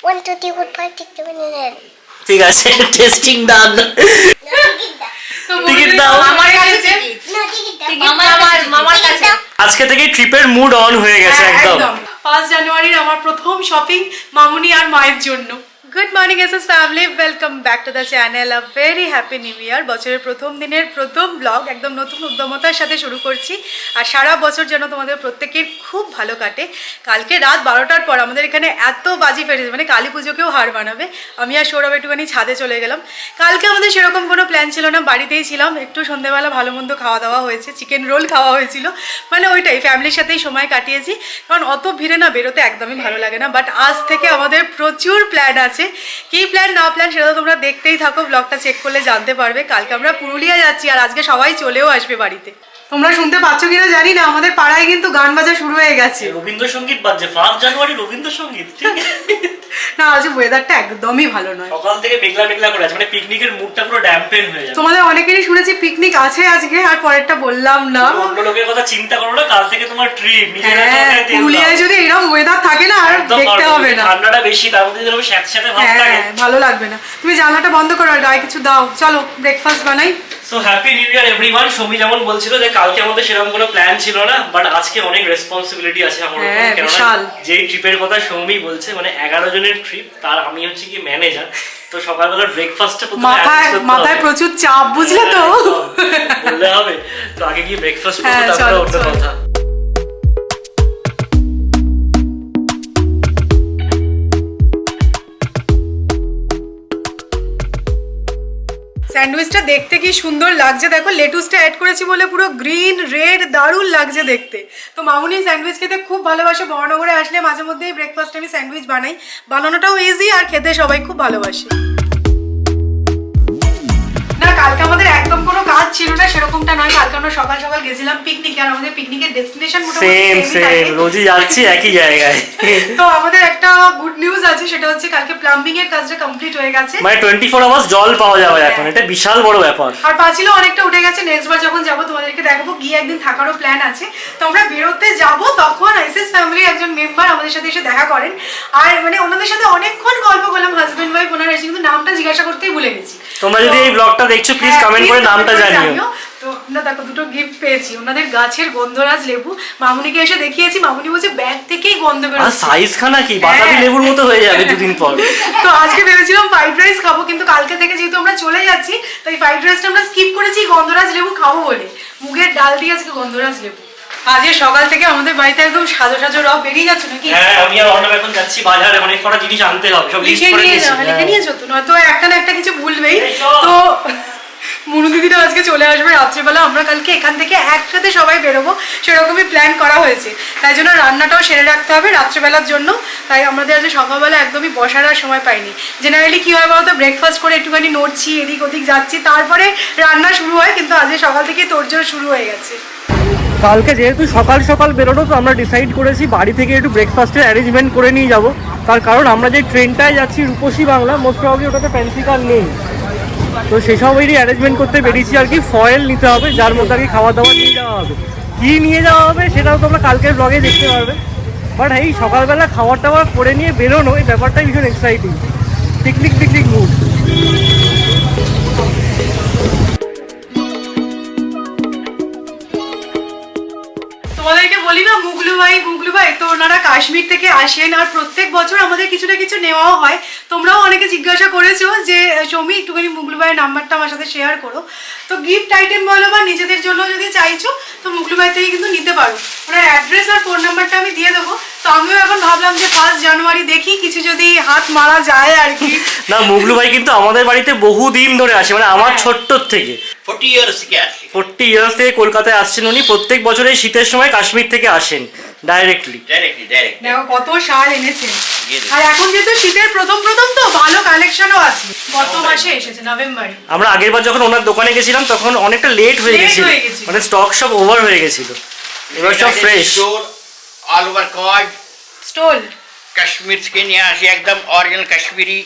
1 2 3 4 5 6 7 8 ঠিক আছে টেস্টিং ডান টিকিট দাও আমার কাছে মামার কাছে আজকে থেকে ট্রিপের মুড অন হয়ে গেছে একদম 5 জানুয়ারির আমার প্রথম শপিং মামুনি আর মায়ের জন্য। Good morning SS family, welcome back to the channel. A very happy new year. বছরের প্রথম দিনের প্রথম ব্লগ একদম নতুন উদ্যমতার সাথে শুরু করছি। আর সারা বছর যেন তোমাদের প্রত্যেকের খুব ভালো কাটে। কালকে রাত 12টার পর আমাদের এখানে এত বাজি ফেটেছে, মানে কালী পুজোকেও হার বানাবে। আমি আর সৌরভ একটুখানি ছাদে চলে গেলাম। কালকে আমাদের সেরকম কোনো প্ল্যান ছিল না, বাড়িতেই ছিলাম। একটু সন্ধ্যেবেলা ভালো মন্দ খাওয়া দাওয়া হয়েছে, চিকেন রোল খাওয়া হয়েছিল, মানে ওইটাই ফ্যামিলির সাথেই সময় কাটিয়েছি। কারণ অত ভিড়ে না বেরোতে একদমই ভালো লাগে না। বাট আজ থেকে আমাদের প্রচুর প্ল্যান আছে। কি প্ল্যান না প্ল্যান সেটা তো তোমরা দেখতেই থাকো, ব্লগটা চেক করলে জানতে পারবে। কালকে আমরা পুরুলিয়া যাচ্ছি আর আজকে সবাই চলেও আসবে বাড়িতে। তোমরা শুনতে পাচ্ছ কিনা জানি না, আমাদের পাড়ায় কিন্তু গান বাজা শুরু হয়ে গেছে। রবীন্দ্রসঙ্গীত বাজছে 5 জানুয়ারি রবীন্দ্রসঙ্গীত। ঠিক না আজ ওয়েদারটা একদমই ভালো নয়, সকাল থেকে মেঘলা মেঘলা করে আছে, মানে পিকনিকের মুডটা পুরো ড্যাম্পেন হয়ে যাবে। তোমাদের অনেকেরই শুনেছি পিকনিক আছে আজকে, আর পরেরটা বললাম না। অন্য লোকের কথা চিন্তা করো না, কাল থেকে তোমার ট্রিপ। পুরুলিয়ায় যদি এরকম ওয়েদার থাকে না আর দেখতে হবে না। ঠান্ডাটা বেশি, তার মধ্যে যেরকম স্যাঁতস্যাঁতে ভাব থাকে, ভালো লাগবে না। তুমি জানলাটা বন্ধ করো আর গায়ে কিছু দাও, চলো ব্রেকফাস্ট বানাই। So happy new year everyone. Soumi যেমন বলছিল যে কালকে আমাদের সেরকম কোনো প্ল্যান ছিল না, বাট আজকে অনেক রেসপন্সিবিলিটি আছে আমার উপর। কারণ যেই ট্রিপের কথা সৌমি বলছে, মানে 11 জনের ট্রিপ, তার আমি হচ্ছে কি ম্যানেজার। তো সকালবেলা ব্রেকফাস্টটা মাথায় প্রচুর চাপ, বুঝলে তো, বললে হবে। তো আগে গিয়ে ব্রেকফাস্ট করব, তারপরে অন্য কথা। স্যান্ডউইচটা দেখতে কি সুন্দর লাগছে, দেখো লেটুসটা অ্যাড করেছি বলে পুরো গ্রিন রেড, দারুণ লাগছে দেখতে। তো মামুনি স্যান্ডউইচ খেতে খুব ভালোবাসে, বড়নগরে আসলে মাঝে মধ্যেই ব্রেকফাস্টে আমি স্যান্ডউইচ বানাই। বানানোটাও ইজি আর খেতে সবাই খুব ভালোবাসে। না কালকে আমাদের একদম কোনো কাজ ছিল না, সেরকমটা নয়। কালকে আমরা সকাল সকাল গেছিলাম পিকনিকে, আর আমাদের পিকনিকের ডেস্টিনেশন সেম রোজই যাচ্ছি একই জায়গায়। তো আমাদের একটা গুড নিউজ আছে, সেটা হচ্ছে কালকে প্লাম্বিং এর কাজটা কমপ্লিট হয়ে গেছে, মানে 24 আওয়ার্স জল পাওয়া যাবে এখন। এটা বিশাল বড় ব্যাপার। আর পাঁচিলও অনেকটা উঠে গেছে। নেক্সট বার যখন যাবো তোমাদেরকে দেখাবো, গিয়ে একদিন থাকারও প্ল্যান আছে। তো আমরা বেরোতে যাব, তখন এসএস ফ্যামিলির একজন মেম্বার আমাদের সাথে এসে দেখা করেন। আর মানে ওনাদের সাথে অনেকক্ষণ গল্প করলাম, হাজবেন্ড ওয়াইফ ওনারা এসে, কিন্তু নামটা জিজ্ঞাসা করতেই ভুলে গেছি। তোমরা যদি এই ব্লগটা দেখছো প্লিজ কমেন্ট করে নামটা জানিও। তো আমরা দেখো দুটো গিফট পেয়েছি, ওনাদের গাছের গন্ধরাজ লেবু। মামুনিকে এসে দেখিয়েছি, মামুনি বলছে ব্যাগ থেকেই গন্ধ বেরোচ্ছে। আর সাইজ খানা কি বাতাবি লেবুর মতো হয়ে যাবে দুদিন পর। তো আজকে ভেবেছিলাম ফ্রাইড রাইস খাবো, কিন্তু কালকে থেকে যেহেতু আমরা চলে যাচ্ছি, তাই ফ্রাইড রাইসটা আমরা স্কিপ করেছি, গন্ধরাজ লেবু খাবো বলে। মুগের ডাল দিয়ে আজকে গন্ধরাজ লেবু। আজকে সকাল থেকে আমাদের বাড়িতে একদম সাজো সাজো রব বেরিয়ে যাচ্ছে নাকি? হ্যাঁ আমি আর অন্য এখন যাচ্ছি বাজারে, অনেক কটা জিনিস আনতে হবে, সব লিস্ট করে নিয়েছি। লিখে নিয়েছো তো? নয়তো একটা না একটা কিছু ভুলবেই। তো মুনু দিদিটা আজকে চলে আসবে রাত্রিবেলা, আমরা কালকে এখান থেকে একসাথে সবাই বেরোবো, সেরকমই প্ল্যান করা হয়েছে। তাই জন্য রান্নাটাও সেরে রাখতে হবে রাত্রিবেলার জন্য। তাই আমাদের আজকে সকালবেলা একদমই বসার আর সময় পাইনি। জেনারেলি কী হয় বলতো, ব্রেকফাস্ট করে একটুখানি নড়ছি, এদিক ওদিক যাচ্ছি, তারপরে রান্না শুরু হয়, কিন্তু আজকে সকাল থেকেই তোড়জোড় শুরু হয়ে গেছে। কালকে যেহেতু সকাল সকাল বেরোনো, তো আমরা ডিসাইড করেছি বাড়ি থেকে একটু ব্রেকফাস্টের অ্যারেঞ্জমেন্ট করে নিয়ে যাবো। তার কারণ আমরা যে ট্রেনটায় যাচ্ছি রূপসী বাংলা, মোস্ট প্রবাবলি ওটাতে ফ্যান্সি কার নেই। তো সেসবেরই অ্যারেঞ্জমেন্ট করতে বেরিয়েছি আর কি। ফয়েল নিতে হবে, যার মধ্যে আর কি খাওয়া দাওয়া নিয়ে যাওয়া হবে। কী নিয়ে যাওয়া হবে সেটাও তোমরা কালকের ব্লগে দেখতে পারবে। বাট এই সকালবেলা খাবার টাবার করে নিয়ে বেরোনো, এই ব্যাপারটাই ভীষণ এক্সাইটিং। Picnic mood. তোমাদেরকে বলি না মুগলু ভাই, তো ওনারা কাশ্মীর থেকে আসেন, আর প্রত্যেক বছর আমাদের কিছু না কিছু নেওয়াও হয়। তোমরাও অনেকে জিজ্ঞাসা করেছো যে সৌমি একটুখানি মুগলু ভাইয়ের নাম্বারটা আমার সাথে শেয়ার করো। তো গিফট আইটেম বলো বা নিজেদের জন্য যদি চাইছো, তো মুগলু ভাই থেকে কিন্তু নিতে পারো। ওনার অ্যাড্রেস আর ফোন নাম্বারটা আমি দিয়ে দেবো। তো আমিও এখন ভাবলাম যে 1 জানুয়ারি দেখি কিছু যদি হাত মারা যায় আর কি। না মুগলু ভাই কিন্তু আমাদের বাড়িতে বহুদিন ধরে আসে, মানে আমার ছোট্টর থেকে 40 ইয়ার্স থেকে আসে। 40 ইয়ার্স থেকে কলকাতায় আসছেন উনি। প্রত্যেক বছরে শীতের সময় কাশ্মীর থেকে আসেন ডাইরেক্টলি। দেখো কত শাল এনেছেন। আর এখন যেহেতু শীতের প্রথম তো ভালো কালেকশনও আছে। গত মাসে এসেছে নভেম্বরে। আমরা আগের বার যখন ওনার দোকানে গেছিলাম তখন অনেকটা লেট হয়ে গেছিল, মানে স্টক সব ওভার হয়ে গেছিল। এবার সব fresh. All over cause stole Kashmir থেকে নিয়ে আসি, একদম অরিজিনাল কাশ্মীরি।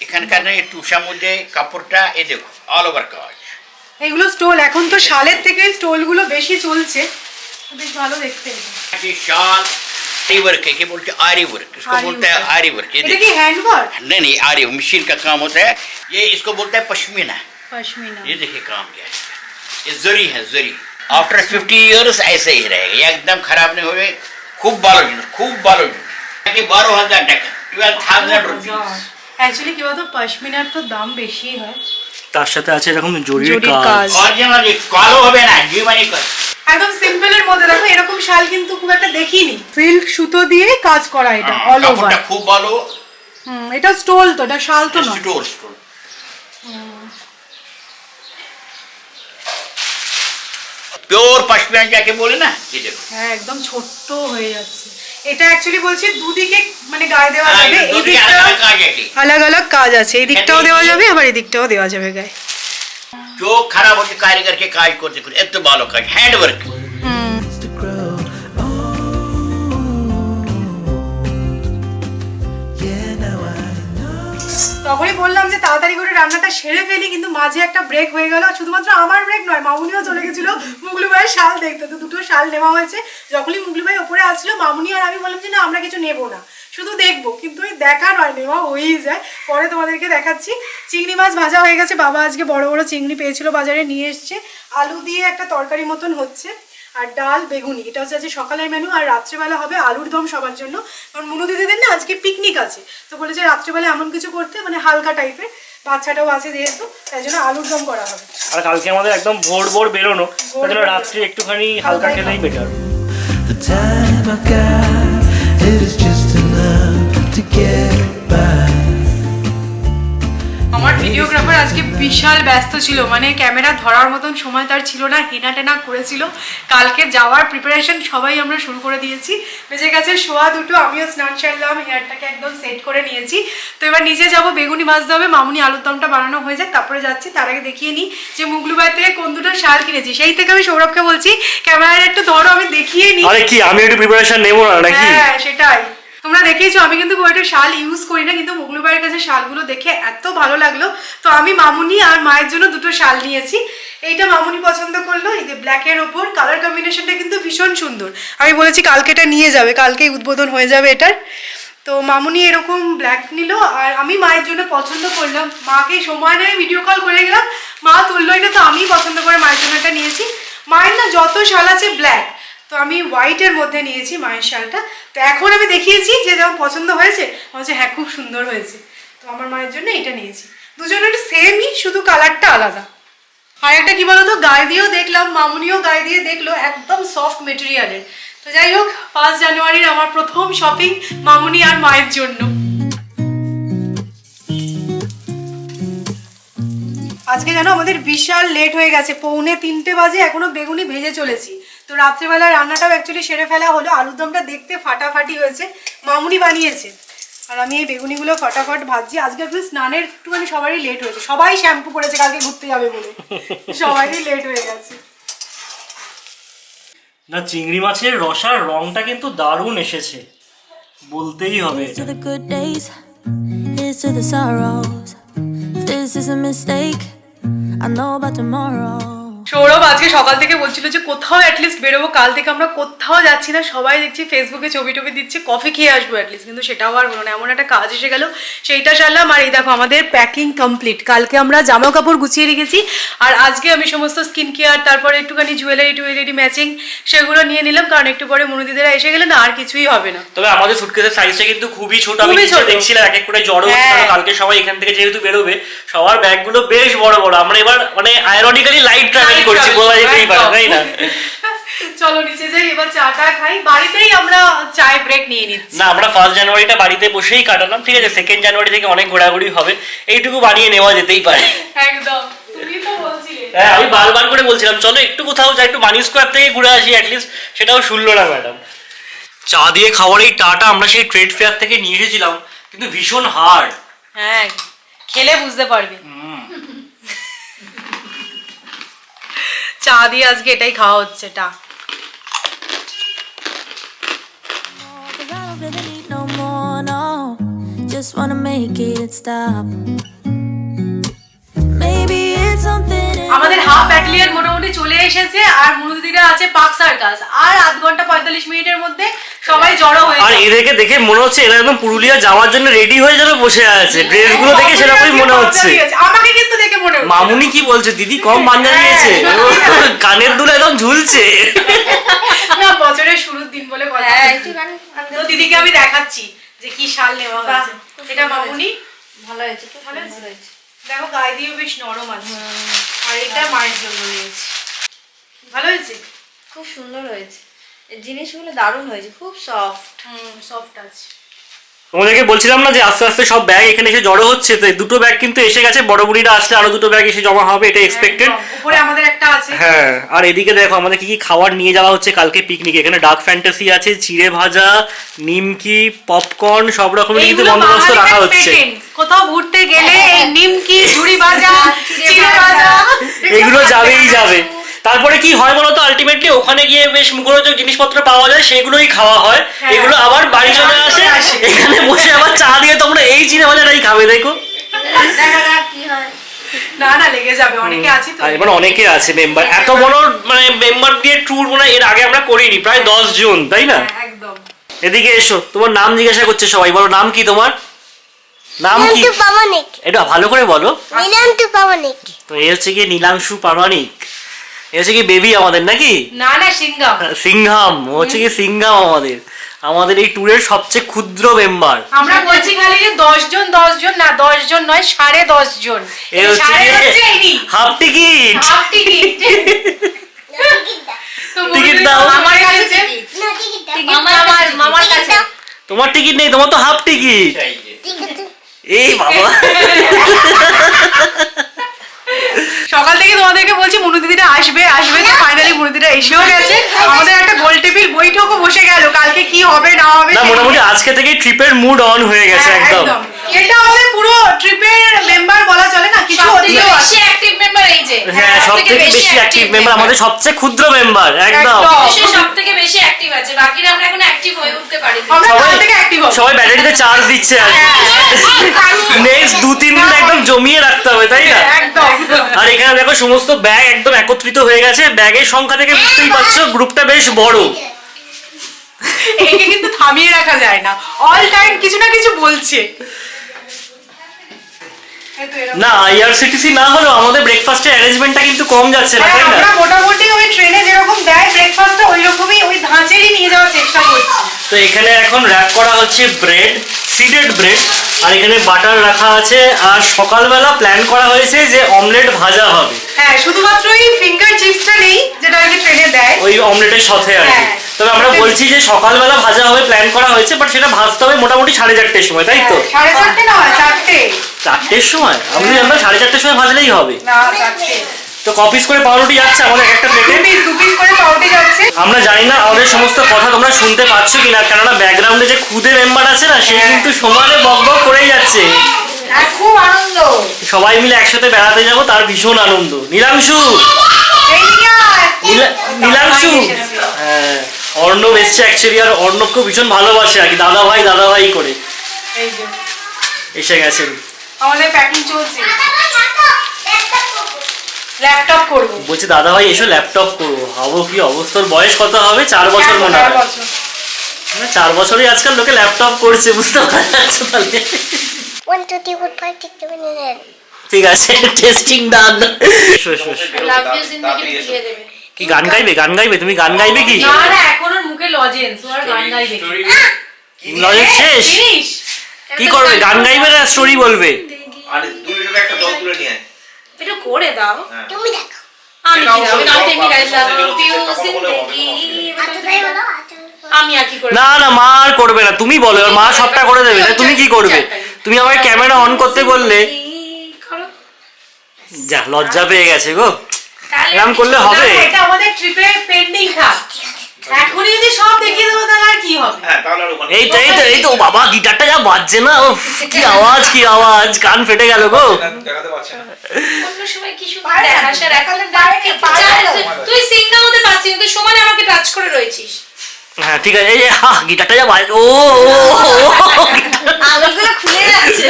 এখানকার তুষার মধ্যে কাপড়টা এ দেখো, অল ওভার কজ। এগুলো স্টোল, এখন তো শালের থেকে স্টোলগুলো বেশি চলছে, বেশ ভালো দেখতে। শাল वर्क है, क्या बोलते हैं आरी वर्क, इसको बोलते हैं आरी वर्क। এটা কি হ্যান্ড ওয়ার্ক? नहीं नहीं, आरी मशीन का काम होता है ये, इसको बोलते हैं पश्मीना। पश्मीना। ये देखिए काम क्या है, ये जरी है जरी। आफ्टर 50 इयर्स ऐसे ही रहेगा, ये एकदम खराब नहीं होगा। खूब बालो 12,000 টাকা, 12,000 रुपीस। অ্যাকচুয়ালি কি বলতো, পশমিনার তো দাম বেশি হয়, তার সাথে আছে এরকম জরির জরির কাজ। কাজ। অরিজিনাল কালো হবে না, জীবনী কাজ। একদম সিম্পলের মধ্যে। দেখো এরকম শাল কিন্তু খুব একটা দেখিনি, সিল্ক সুতো দিয়ে কাজ করা, এটা অল ওভার। কাপড়টা খুব ভালো। এটা স্টোল তো, এটা শাল তো নয়। স্টোল। পিওর পশমিনা যাকে বলে না, এই দেখো। হ্যাঁ, একদম ছোট্ট হয়ে যাচ্ছে। এটা অ্যাকচুয়ালি বলছি দুদিকে মানে গায়ে দেওয়া যাবে, এই দিকটা আলাদা আলাদা কাজ আছে, এই দিকটাও দেওয়া যাবে আবার এই দিকটাও দেওয়া যাবে গায়ে। जो खराब होते कारीगर के काज करते कुछ এত ভালো কাজ, হ্যান্ড ওয়ার্ক। তখনই বললাম যে তাড়াতাড়ি করে রান্নাটা সেরে ফেলি, কিন্তু মাঝে একটা ব্রেক হয়ে গেল। শুধুমাত্র আমার ব্রেক নয়, মামুনিও চলে গেছিল মুগলু ভাইয়ের শাল দেখতে। তো দুটো শাল নেওয়া হয়েছে। যখনই মুগলু ভাই ওপরে আসছিল, মামুনি আর আমি বললাম যে না, আমরা কিছু নেবো না, শুধু দেখবো। কিন্তু ওই দেখা নয়, নেওয়া হয়েই যায়। পরে তোমাদেরকে দেখাচ্ছি। চিংড়ি মাছ ভাজা হয়ে গেছে, বাবা আজকে বড় বড় চিংড়ি পেয়েছিল বাজারে, নিয়ে এসছে। আলু দিয়ে একটা তরকারি মতন হচ্ছে, আর ডাল বেগুনি। এটা হচ্ছে আজকে সকালের মেনু। আর রাত্রেবেলা হবে আলুর দম সবার জন্য, কারণ মুনু দিদিদের না আজকে পিকনিক আছে। তো বলেছে রাত্রেবেলা এমন কিছু করতে, মানে হালকা টাইপের, বাচ্চাটাও আছে যেহেতু, তাই জন্য আলুর দম করা হবে। আর কালকে আমাদের একদম ভোর বেরোনো, তাই জন্য রাত্রে একটুখানি হালকা খেলেই better. The time I got, it is just enough to get by. আমার ভিডিওগ্রাফার আজকে বিশাল ব্যস্ত ছিল, মানে ক্যামেরা ধরার মতন সময় তার ছিল না, হেনা টেনা করেছিল। কালকে যাওয়ার প্রিপারেশন সবাই আমরা শুরু করে দিয়েছি। বেজে গেছে 2:15, আমিও স্নান সারলাম, হেয়ারটাকে একদম সেট করে নিয়েছি। তো এবার নিচে যাব, বেগুনি ভাজতে হবে, মামুনি আলুর দমটা বানানো হয়ে যাক, তারপরে যাচ্ছি। তার আগে দেখিয়ে নিই যে মুগলু ভাই থেকে কোন দুটো শাল কিনেছি। সেই থেকে আমি সৌরভকে বলছি ক্যামেরাটা একটু ধরো, আমি দেখিয়ে নিই। আরে কি, আমি একটু প্রিপারেশন নেবো না নাকি? হ্যাঁ সেটাই। তোমরা দেখেইছো আমি কিন্তু খুব একটা শাল ইউজ করি না, কিন্তু মুগলু ভাইয়ের কাছে শালগুলো দেখে এত ভালো লাগলো। তো আমি মামুনি আর মায়ের জন্য দুটো শাল নিয়েছি। এইটা মামুনি পছন্দ করলো, এই যে ব্ল্যাকের ওপর, কালার কম্বিনেশনটা কিন্তু ভীষণ সুন্দর। আমি বলেছি কালকে এটা নিয়ে যাবে, কালকেই উদ্বোধন হয়ে যাবে এটার। তো মামুনি এরকম ব্ল্যাক নিল, আর আমি মায়ের জন্য পছন্দ করলাম। মাকে সময় নেই, ভিডিও কল করে গেলাম, মা তুললোই না, তো আমি পছন্দ করে মায়ের জন্য এটা নিয়েছি। মায়ের না যত শাল আছে ব্ল্যাক, তো আমি হোয়াইটের মধ্যে নিয়েছি মায়ের শালটা। তো এখন আমি দেখিয়েছি যে যেমন পছন্দ হয়েছে, বলছে হ্যাঁ খুব সুন্দর হয়েছে। তো আমার মায়ের জন্য এটা নিয়েছি। দুজনের সেমই, শুধু কালারটা আলাদা। আর একটা কি বলতো, গায়ে দিয়েও দেখলাম, মামুনিও গায়ে দিয়ে দেখলো, একদম সফট মেটেরিয়ালের। তো যাই হোক, 5 জানুয়ারির আমার প্রথম শপিং মামুনি আর মায়ের জন্য। আজকে জানো আমাদের বিশাল লেট হয়ে গেছে, 2:45 বাজে, এখনো বেগুনি ভেজে চলেছি। তো রাত্রেবেলা রান্নাটাও অ্যাকচুয়ালি সেরে ফেলা হলো। আলুর দমটা দেখতে ফাটাফাটি হয়েছে, মামুনি বানিয়েছে। আর আমি এই বেগুনিগুলো ফটাফট ভাজছি। আজকে একটু স্নানের একটুখানি সবারই লেট হয়েছে, সবাই শ্যাম্পু করেছে কালকে ঘুরতে যাবে বলে, সবারই লেট হয়ে গেছে। না, চিংড়ি মাছের রসার রংটা কিন্তু দারুণ এসেছে, বলতেই হবে। Here's to the good days, here's to the sorrows. If this is a mistake, I know about tomorrow. Sourav আজকে সকাল থেকে বলছিল যে কোথাও অ্যাটলিস্ট বেরোবো, কাল থেকে আমরা কোথাও যাচ্ছি না, সবাই দেখছি ফেসবুকে ছবি টবি দিচ্ছে, কফি খেয়ে আসবো অ্যাটলিস্ট, কিন্তু সেটাও আর হলো না। এমন একটা কাজ এসে গেল, সেইটা সারলাম। আর এই দেখো আমাদের প্যাকিং কমপ্লিট। কালকে আমরা জামা কাপড় গুছিয়ে রেখেছি, আর আজকে আমি সমস্ত স্কিন কেয়ার, তারপরে একটুখানি জুয়েলারি ম্যাচিং সেগুলো নিয়ে নিলাম, কারণ একটু পরে মনুদিদিরা এসে গেলে না আর কিছুই হবে না। তবে আমাদের সুটকেসের সাইজটা কিন্তু খুবই ছোট, আমি দেখছিলাম এক এক করে জড়ো হচ্ছে, কারণ কালকে সবাই এখান থেকে যেহেতু বেরোবে, সবার ব্যাগগুলো বেশ বড় বড়। আমরা এবার মানে আইরনিক্যালি লাইট ট্রাভেল করছি, বলা যেতেই পারে, তাই না? চলো নিচে যাই, এবার চাটা খাই। বাড়িতেই আমরা চায় ব্রেক নিয়ে নিচ্ছি। না, আমরা 1 জানুয়ারিটা বাড়িতে বসেই কাটালাম, ঠিক আছে? 2 জানুয়ারি থেকে অনেক ঘোরাঘুরি হবে, এইটুকু বানিয়ে নেওয়া যেতেই পারে। একদম, তুমি তো বলছিলে। হ্যাঁ, আমি বারবার করে বলছিলাম চলো একটু কোথাও যাই, একটু মানি স্কোয়ার থেকে ঘুরে আসি অ্যাটলিস্ট, সেটাও শুনলো না ম্যাডাম। চা দিয়ে খাওয়ার এই টাটা আমরা সেই ট্রেড ফেয়ার থেকে নিয়ে এসেছিলাম, কিন্তু ভীষণ হার্ড। হ্যাঁ, খেলে বুঝতে পারবি। চা দিয়ে আজকে এটাই খাওয়া হচ্ছে, টা। Cause I don't feel the need no more, no. Just wanna make it stop. Maybe it's something. আমাদের হাফ ব্যাটালিয়ন মোটামুটি চলে এসেছে আর মুরুদিরা আছে পার্ক সার্কাস আর আধ ঘন্টা 45 মিনিটের মধ্যে সবাই জড়ো হয়ে আর এদেরকে দেখে মনে হচ্ছে এরা একদম পুরুলিয়া যাওয়ার জন্য রেডি হয়ে যাবে বসে আছে, ড্রেসগুলো দেখে সেরকমই মনে হচ্ছে। আমাকে কিন্তু দেখে মনে হচ্ছে মামুনি কি বলছে, দিদি কম বান্ধা নিয়েছে, কানের দুল একদম ঝুলছে। না বছরের শুরুর দিন বলে কথা, তো দিদিকে আমি দেখাচ্ছি যে কি শাল নেওয়া হয়েছে। এটা মামুনি ভালো হয়েছে, খুব ভালো সুন্দর হয়েছে। দেখো গায়ে দিয়ে বেশ নরম আছে, আর এটা মায়ের জন্য নিয়েছি। ভালো হয়েছে, খুব সুন্দর হয়েছে, এই জিনিসগুলো দারুণ হয়েছে, খুব সফট। সফট আছে। তোমাদেরকে বলছিলাম না যে আস্তে আস্তে সব ব্যাগ এখানে এসে জড়ো হচ্ছে, তো দুটো ব্যাগ কিন্তু এসে গেছে, বড় বুড়িরা আসলে আরো দুটো ব্যাগ এসে জমা হবে, এটা এক্সপেক্টেড। উপরে আমাদের একটা আছে। হ্যাঁ, আর এদিকে দেখো আমাদের কি কি খাবার নিয়ে যাওয়া হচ্ছে কালকে পিকনিকে। এখানে ডার্ক ফ্যান্টাসি আছে, চিড়ে ভাজা, নিমকি, পপকর্ন, সব রকমের কিন্তু বন্দোবস্ত রাখা হচ্ছে। কোথাও ঘুরতে গেলে এই নিমকি, ঝুড়ি ভাজা, চিড়ে ভাজা এগুলো যাবেই যাবে। তারপরে কি হয় বলতো, আলটিমেটলি ওখানে গিয়ে বেশ মুখরোচক জিনিসপত্র পাওয়া যায়, সেগুলোই খাওয়া হয়। এগুলো আবার বাড়ি চলে আসে, এখানে বসে আবার চা দিয়ে তোমরা এই চিড়ে ভাজাটাই খাবে। দেখো কি হয় না না লেগে যাবে, অনেকে আছে তো। এবার অনেকে আছে মেম্বার, এত বড় মানে মেম্বার দিয়ে ট্যুর মানে এর আগে আমরা করিনি, প্রায় 10 জন, তাই না? একদম। এদিকে এসো, তোমার নাম জিজ্ঞাসা করছে সবাই, বলো নাম কি তোমার? নাম কি? এটা ভালো করে বলো। নীলাংশু প্রামাণিক। তো এই হচ্ছে কি নীলাংশু প্রামাণিক, এই হচ্ছে কি বেবি আমাদের নাকি? না না সিঙ্গাম। সিংহাম, ও হচ্ছে কি সিংহাম আমাদের এই ট্যুরের সবচেয়ে ক্ষুদ্র মেম্বার। আমরা বলছি খালি যে 10 জন না 10 জন নয় 10.5 জন। এই হচ্ছে half ticket. Half ticket. Ticket দাও। আমার কাছে মামার কাছে তোমার টিকিট নেই, তোমার তো হাফ টিকিট। এই বাবা, সকাল থেকে তোমাদেরকে বলছি মনুদিদিরা আসবে তো ফাইনালি মনুদিদিরা এসেও গেছে। আমাদের একটা গোল টেবিল বৈঠকও বসে গেল, কালকে কি হবে না হবে। না মোটামুটি আজকে থেকে ট্রিপের মুড অন হয়ে গেছে একদম। এটা আমাদের পুরো ট্রিপের মেম্বার বলা চলে না, কিছু বেশি অ্যাক্টিভ মেম্বার এই যে। হ্যাঁ, সবথেকে বেশি অ্যাক্টিভ মেম্বার, আমাদের সবচেয়ে ক্ষুদ্র মেম্বার একদম। সে সবথেকে বেশি অ্যাক্টিভ আছে, বাকিরা আমরা এখন অ্যাক্টিভ হয়ে উঠতে পারি। আমরা কাল থেকে অ্যাক্টিভ হব। সবাই ব্যাটারিতে চার্জ দিচ্ছে আর নেক্সট 2-3 দিন একদম জমিয়ে রাখতে হবে, তাই না? একদম। আর এখানে দেখো সমস্ত ব্যাগ একদম একত্রিত হয়ে গেছে, ব্যাগের সংখ্যা থেকে বুঝতেই পারছো গ্রুপটা বেশ বড়। একে কিন্তু থামিয়ে রাখা যায় না, অল টাইম কিছু না কিছু বলছে। না আইআরসিটিসি না হলেও আমাদের ব্রেকফাস্টের অ্যারেঞ্জমেন্টটা কিন্তু কম যাচ্ছে না, তাই না? আমরা মোটামুটি ওই ট্রেনে যেরকম দেয় ব্রেকফাস্টটা ওই রকমই, ওই ধাঁচেরই নিয়ে যাওয়ার চেষ্টা করছি। তো এখানে এখন র‍্যাপ করা হচ্ছে ব্রেড, সিডেড ব্রেড, আর এখানে বাটার রাখা আছে। আর সকালবেলা প্ল্যান করা হয়েছে যে অমলেট ভাজা হবে। হ্যাঁ, শুধুমাত্র ওই ফিঙ্গার চিপসটা নেই যেটা আর কি ট্রেনে দেয় ওই অমলেটের সাথে আর কি। তবে আমরা বলছি যে সকালবেলা ভাজা হবে প্ল্যান করা হয়েছে, বাট সেটা ভাজতে হবে মোটামুটি 4:30-র সময়, তাই তো? 4:30 না 4টে। 4টের সময়? আমি জানতাম 4:30-র সময় ভাজলেই হবে। না 4টে। তো কপিস করে পাউরুটি যাচ্ছে আমাদের একটা প্লেটে। 2 পিস করে পাউরুটি যাচ্ছে। আমরা জানি না আমাদের সমস্ত কথা তোমরা শুনতে পাচ্ছ কিনা, কেননা ব্যাকগ্রাউন্ডে যে খুদে মেম্বার আছে না, সে কিন্তু সমানে বকবক করেই যাচ্ছে। খুব আনন্দ, সবাই মিলে একসাথে বেড়াতে যাব, তার ভীষণ আনন্দ। নীলাংশু, নীলাংশু, হ্যাঁ অর্ণব এসছে অ্যাকচুয়ালি, আর অর্ণবকে ভীষণ ভালোবাসে আর কি, দাদা ভাই করে এই যে এসে গেছেন। আমাদের প্যাকিং চলছে, ল্যাপটপ করব। বলছে দাদা ভাই এসো ল্যাপটপ করবো, ভাবো কি অবস্থার। বয়স কত হবে? 4 বছর মনে হয়। 4 বছরই আজকাল লোকে ল্যাপটপ করছে, বুঝতে পারছো তাহলে। 1 2 3 4 5 6 7 8 ঠিক আছে, টেস্টিং ডান। লাভ ইউ জিন্দেগি লিখে দেবে। কি গান গাইবে? তুমি গান গাইবে কি? না না, এখন ওর মুখে লজেন্স, ওর গান গাইবে। লজেন্স শেষ? কি করবে? গান গাইবে না স্টোরি বলবে? আরে 2 লিটার একটা জল তুলে নিয়ে আয়। একটু করে দাও। তুমি দেখো। আমি কি দাও? আমি টেকনিক গাইলাম। লাভ ইউ জিন্দেগি। আমি আর কি করে? না না, মা আর করবে না, তুমি বলো, আর মা সবটা করে দেবে। তুমি কি করবে? তুমি আমাকে ক্যামেরা অন করতে বললে। যা, লজ্জা পেয়ে গেছে গো, এরকম করলে হবে? এটা আমাদের ট্রিপের পেন্ডিং থাক, এখনই যদি সব দেখিয়ে দেবো তাহলে আর কি হবে? হ্যাঁ, তাহলে আর ওখানে এই তো বাবা, গিটারটা যা বাজছে না, কি আওয়াজ, কান ফেটে গেল গো। দেখাতে পারছে না। অন্য সময় কি সুন্দর দেখাসার, এখন তুই সিঙ্গা হতে পারছিস, তুই সমানে আমাকে টাচ করে রয়েছিস। হ্যাঁ ঠিক আছে, এই যে গিটারটা যা বাজ, ও আঙুলগুলো খুলে যাচ্ছে।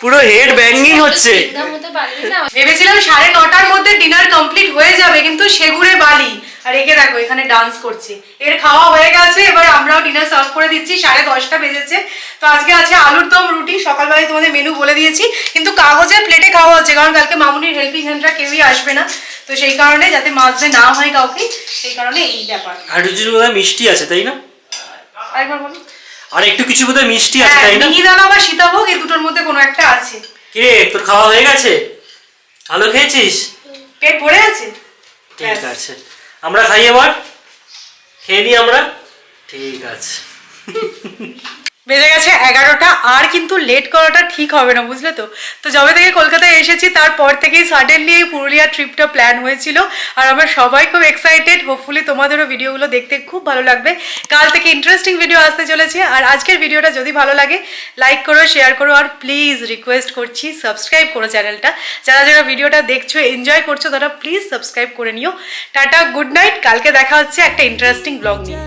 পুরো হেড ব্যাঙ্গিং হচ্ছে। সিংহার মধ্যে পারবি না। ভেবেছিলাম 9:30টার মধ্যে ডিনার কমপ্লিট হয়ে যাবে, কিন্তু সেগুড়ে বালি। আর একে দেখো এখানে ডান্স করছে। এর খাওয়া হয়ে গেছে, এবার আমরাও ডিনার সার্ভ করে দিচ্ছি। 10:30 বেজেছে। তো আজকে আছে আলুর দম, রুটি। সকালবেলায় তোমাদের মেনু বলে দিয়েছি, কিন্তু কাগজের প্লেটে খাওয়া হচ্ছে, কারণ কালকে মামুনির হেল্পিং হ্যান্ডরা কেউই আসবে না। তো সেই কারণে যাতে মাঝে না হয় কাউকে, সেই কারণে এই ব্যাপার। আর রুচির বোধহয় মিষ্টি আছে, তাই না? আরেকবার বলো। আর একটু কিছু বোধহয় মিষ্টি আছে, তাই না? মিহিদানা বা সীতাভোগ, এই দুটোর মধ্যে কোনো একটা আছে। কিরে, তোর খাওয়া হয়ে গেছে? আলু খেয়েছিস? পেট ভরে আছে? ঠিক আছে, আমরা খাই এবার। খেয়ে নি আমরা। ঠিক আছে। বেজে গেছে 11টা। আর কিন্তু লেট করাটা ঠিক হবে না, বুঝলে তো। তো যবে থেকে কলকাতায় এসেছি তারপর থেকেই সাডেনলি এই পুরুলিয়া ট্রিপটা প্ল্যান হয়েছিল। আর আমরা সবাই খুব এক্সাইটেড। হোপফুলি তোমাদেরও ভিডিওগুলো দেখতে খুব ভালো লাগবে। কাল থেকে ইন্টারেস্টিং ভিডিও আসতে চলেছে। আর আজকের ভিডিওটা যদি ভালো লাগে লাইক করো, শেয়ার করো, আর প্লিজ রিকোয়েস্ট করছি সাবস্ক্রাইব করো চ্যানেলটা। যারা যারা ভিডিওটা দেখছো, এনজয় করছো, তারা প্লিজ সাবস্ক্রাইব করে নিও। Tata, good night. কালকে দেখা হচ্ছে একটা ইন্টারেস্টিং ব্লগ নিয়ে।